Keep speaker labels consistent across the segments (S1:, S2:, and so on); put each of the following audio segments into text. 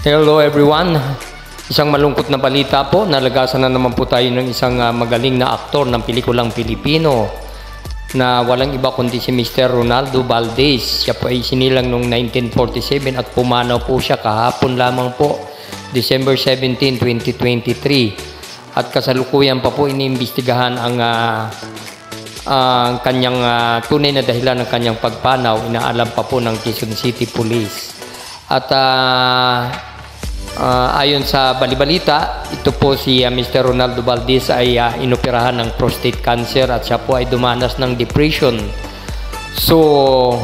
S1: Hello everyone. Isang malungkot na balita po. Nalagasan na naman po tayo ng isang magaling na aktor ng pelikulang Pilipino na walang iba kundi si Mr. Ronaldo Valdez. Siya po ay sinilang noong 1947 at pumanaw po siya kahapon lamang po, December 17, 2023. At kasalukuyan pa po iniimbestigahan ang kanyang tunay na dahilan ng kanyang pagpanaw. Inaalam pa po ng Quezon City Police. At ayon sa balibalita, ito po si Mr. Ronaldo Valdez ay inoperahan ng prostate cancer at siya po ay dumanas ng depression. So,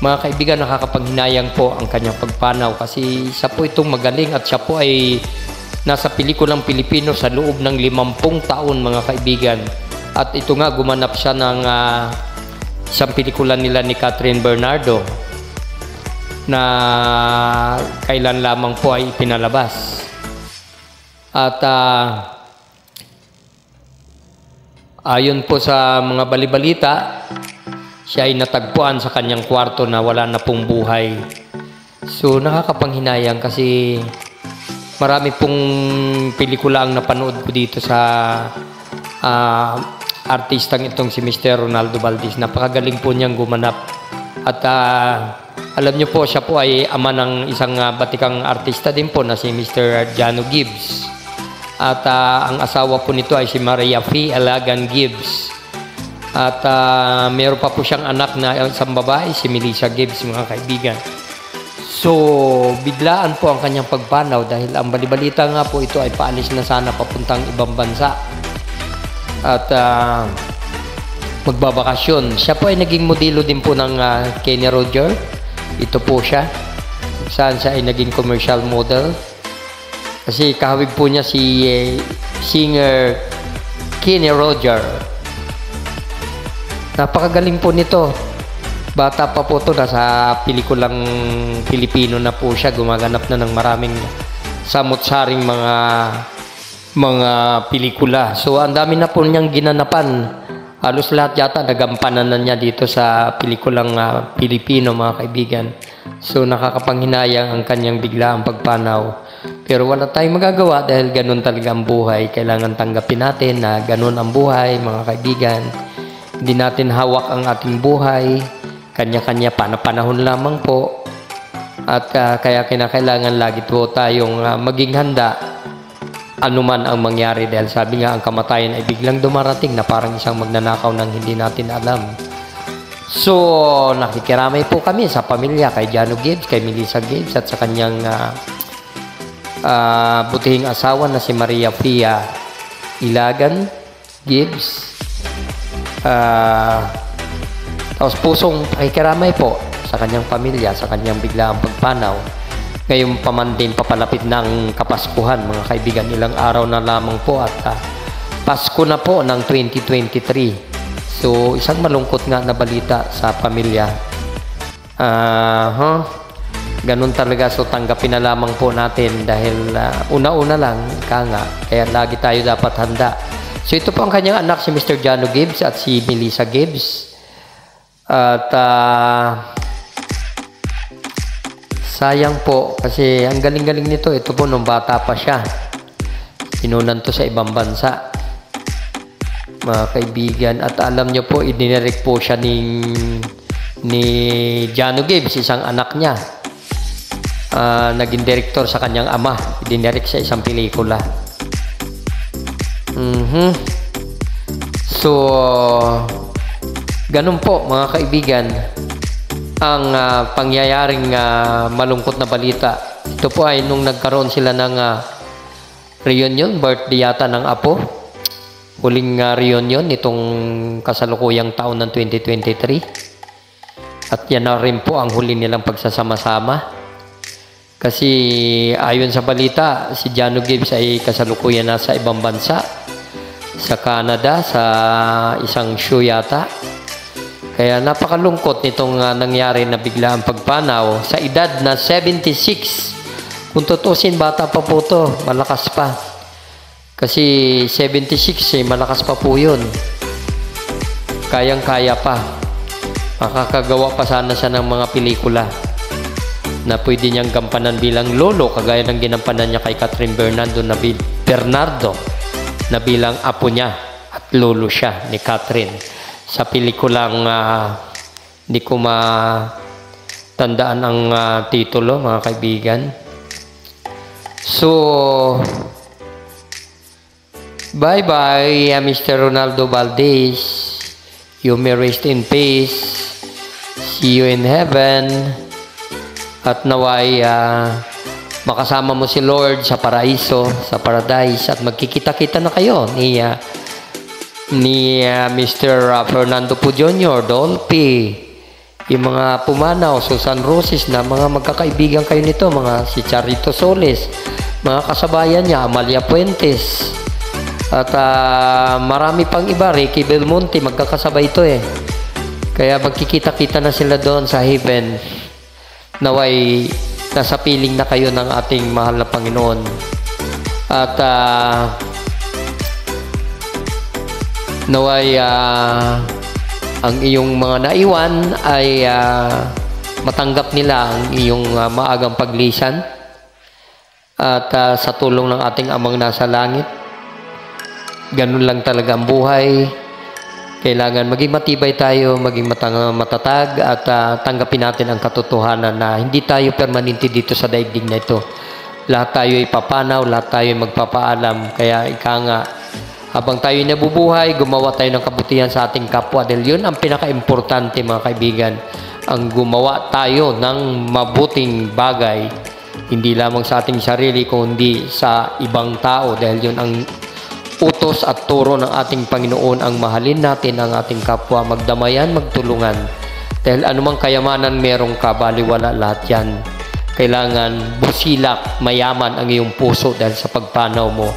S1: mga kaibigan, nakakapanghinayang po ang kanyang pagpanaw kasi siya po itong magaling at siya po ay nasa pelikulang Pilipino sa loob ng 50 taon, mga kaibigan. At ito nga, gumanap siya ng isang pelikula nila ni Catherine Bernardo na kailan lamang po ay ipinalabas. At ayon po sa mga balibalita, siya ay natagpuan sa kanyang kwarto na wala na pong buhay. So nakakapanghinayang kasi marami pong pelikula ang napanood ko dito sa artistang itong si Mr. Ronaldo Valdez. Napakagaling po niyang gumanap. At alam niyo po, siya po ay ama ng isang batikang artista din po na si Mr. Jano Gibbs. At ang asawa po nito ay si Maria Fee Alagan Gibbs. At meron pa po siyang anak na isang babae, si Melissa Gibbs, mga kaibigan. So, biglaan po ang kanyang pagpanaw dahil ang balibalita nga po ito ay paalis na sana papuntang ibang bansa. At magbabakasyon. Siya po ay naging modelo din po ng Kenny Roger. Ito po siya. Saan siya ay naging commercial model. Kasi kahawig po niya si singer Kenny Roger. Napakagaling po nito. Bata pa po ito. Nasa pelikulang Pilipino na po siya. Gumaganap na ng maraming samot-saring mga pelikula. So, ang dami na po niyang ginanapan. Halos lahat yata nagampanan na niya dito sa pelikulang Pilipino, mga kaibigan. So nakakapanghinayang ang kanyang biglaang pagpanaw. Pero wala tayong magagawa dahil ganun talaga ang buhay. Kailangan tanggapin natin na ganun ang buhay, mga kaibigan. Hindi natin hawak ang ating buhay. Kanya-kanya panahon lamang po. At kaya kinakailangan lagi po tayong maging handa anuman ang mangyari dahil sabi nga ang kamatayan ay biglang dumarating na parang isang magnanakaw nang hindi natin alam. So nakikiramay po kami sa pamilya kay Jano Gibbs, kay Melissa Gibbs at sa kanyang butihing asawa na si Maria Fia Ilagan Gibbs. Tapos pusong pakikiramay po sa kanyang pamilya, sa kanyang biglaang pagpanaw. Ngayong din papalapit ng Kapaskuhan, mga kaibigan, ilang araw na lamang po at Pasko na po ng 2023. So isang malungkot nga na balita sa pamilya. Ganun talaga, so tanggapin na lamang po natin dahil una-una lang kaya lagi tayo dapat handa. So ito po ang kanyang anak, si Mr. Jano Gibbs at si Melissa Gibbs. At sayang po kasi ang galing-galing nito. Ito po nung bata pa siya. Pinunan to sa ibang bansa, mga kaibigan. At alam nyo po, idinirect po siya ni Jano Gibbs, isang anak niya. Naging director sa kanyang ama. Idinirect sa isang pelikula. So, ganun po, mga kaibigan, ang pangyayaring malungkot na balita. Ito po ay nung nagkaroon sila ng reunion, birthday yata ng apo. Huling reunion nitong kasalukuyang taon ng 2023. At yan na rin po ang huli nilang pagsasama-sama. Kasi ayon sa balita, si Jano Gibbs ay kasalukuyan na sa ibang bansa. Sa Canada, sa isang show yata. Kaya napakalungkot nitong nangyari na biglaang pagpanaw sa edad na 76. Kung tutusin, bata pa po ito, malakas pa. Kasi 76 malakas pa po yun. Kayang-kaya pa. Makakagawa pa sana siya ng mga pelikula. na pwede niyang gampanan bilang lolo, kagaya ng ginampanan niya kay Catherine Bernardo na bilang apo niya at lolo siya ni Catherine sa pelikulang hindi ko matandaan ang titulo, mga kaibigan. So bye bye Mr. Ronaldo Valdez, you may rest in peace, see you in heaven, at naway makasama mo si Lord sa paraiso, sa paradise, at magkikita-kita na kayo ni Mr. Fernando Po Jr., Dolphy, yung mga pumanaw, Susan Roses, na mga magkakaibigan kayo nito, mga si Charito Soles, mga kasabayan niya, Amalia Puentes, at marami pang iba, Ricky Belmonte, magkakasabay ito eh. Kaya magkikita-kita na sila doon sa heaven. Naway nasa piling na kayo ng ating mahal na Panginoon. At naway ang iyong mga naiwan ay matanggap nila ang iyong maagang paglisan. At sa tulong ng ating Amang nasa langit, ganun lang talaga ang buhay. Kailangan maging matibay tayo, maging matatag, at tanggapin natin ang katotohanan na hindi tayo permanente dito sa daigdig na ito. Lahat tayo ay papanaw, lahat tayo ay magpapaalam. Kaya nga, habang tayo nabubuhay, gumawa tayo ng kabutihan sa ating kapwa. Dahil yun ang pinaka-importante, mga kaibigan. Ang gumawa tayo ng mabuting bagay, hindi lamang sa ating sarili, kundi sa ibang tao. Dahil yun ang utos at turo ng ating Panginoon, ang mahalin natin ang ating kapwa, magdamayan, magtulungan. Dahil anumang kayamanan merong ka, baliwala lahat yan. Kailangan busilak, mayaman ang iyong puso dahil sa pagpanaw mo.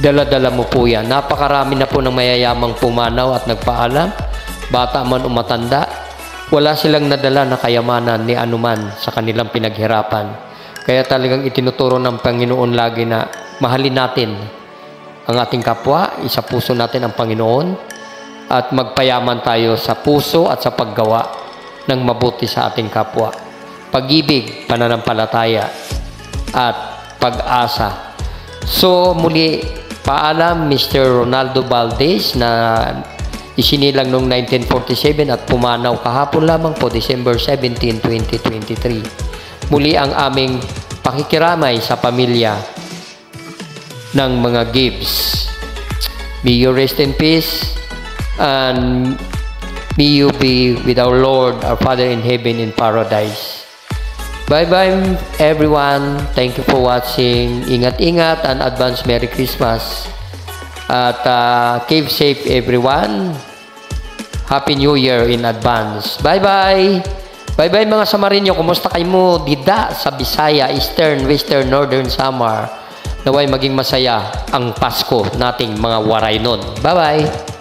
S1: Dala-dala mo po yan. Napakarami na po ng mayayamang pumanaw at nagpaalam, bata man o matanda. Wala silang nadala na kayamanan ni anuman sa kanilang pinaghirapan. Kaya talagang itinuturo ng Panginoon lagi na mahalin natin ang ating kapwa, isa puso natin ang Panginoon, at magpayaman tayo sa puso at sa paggawa ng mabuti sa ating kapwa. Pag-ibig, pananampalataya, at pag-asa. So muli, paalam Mr. Ronaldo Valdez na isinilang noong 1947 at pumanaw kahapon lamang po, December 17, 2023. Muli ang aming pakikiramay sa pamilya ng mga Gibbs. May you rest in peace, and may you be with our Lord, our Father in heaven, in paradise. Bye-bye everyone. Thank you for watching. Ingat-ingat and advance Merry Christmas. At keep safe everyone. Happy New Year in advance. Bye-bye. Bye-bye mga Samarinyo. Kumusta kayo mo dida sa Bisaya, Eastern, Western, Northern Samar? Naway maging masaya ang Pasko nating mga waray nun. Bye-bye!